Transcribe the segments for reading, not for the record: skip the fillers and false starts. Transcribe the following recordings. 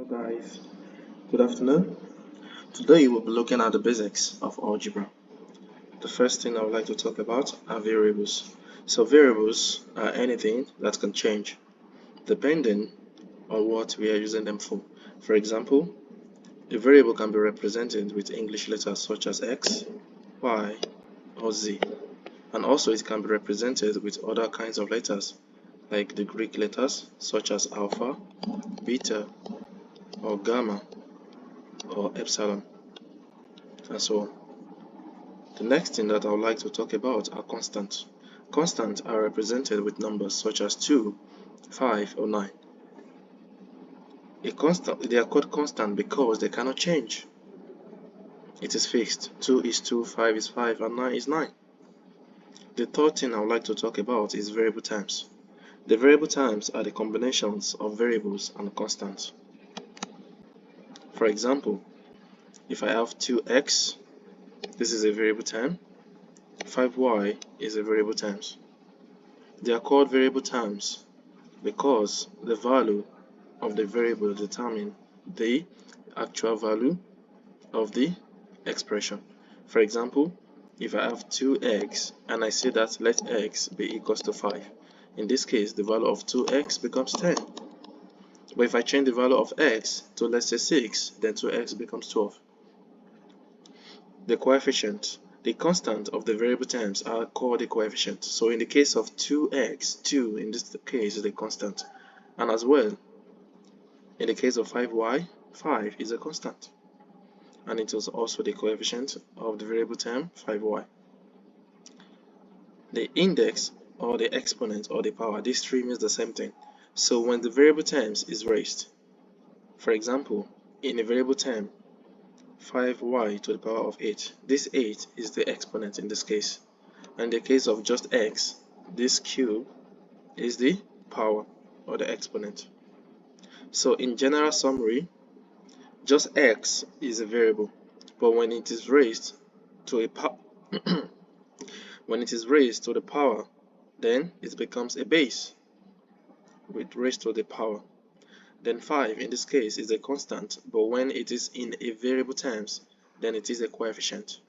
Hello guys, good afternoon. Today we'll be looking at the basics of algebra. The first thing I would like to talk about are variables. So variables are anything that can change depending on what we are using them for. For example, a variable can be represented with English letters such as X, Y, or Z. And also it can be represented with other kinds of letters like the Greek letters such as alpha, beta, or gamma, or epsilon, and so on. The next thing that I would like to talk about are constants. Constants are represented with numbers such as 2, 5, or 9. They are called constant because they cannot change. It is fixed. 2 is 2, 5 is 5, and 9 is 9. The third thing I would like to talk about is variable terms. The variable terms are the combinations of variables and constants. For example, if I have 2x, this is a variable term. 5y is a variable terms. They are called variable terms because the value of the variable determines the actual value of the expression. For example, if I have 2x and I say that let x be equals to 5, in this case the value of 2x becomes 10. But if I change the value of x to let's say 6, then 2x becomes 12. The coefficient, the constant of the variable terms are called the coefficient. So in the case of 2x, 2 in this case is the constant. And as well, in the case of 5y, 5 is a constant. And it is also the coefficient of the variable term 5y. The index or the exponent or the power, these three means the same thing. So when the variable terms is raised, for example, in a variable term 5y to the power of 8, this 8 is the exponent in this case. And in the case of just x, this cube is the power or the exponent. So in general summary, just x is a variable, but when it is raised to a when it is raised to the power, then it becomes a base with raised to the power. Then 5 in this case is a constant, but when it is in a variable terms, then it is a coefficient.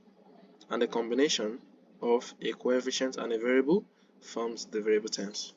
And the combination of a coefficient and a variable forms the variable terms.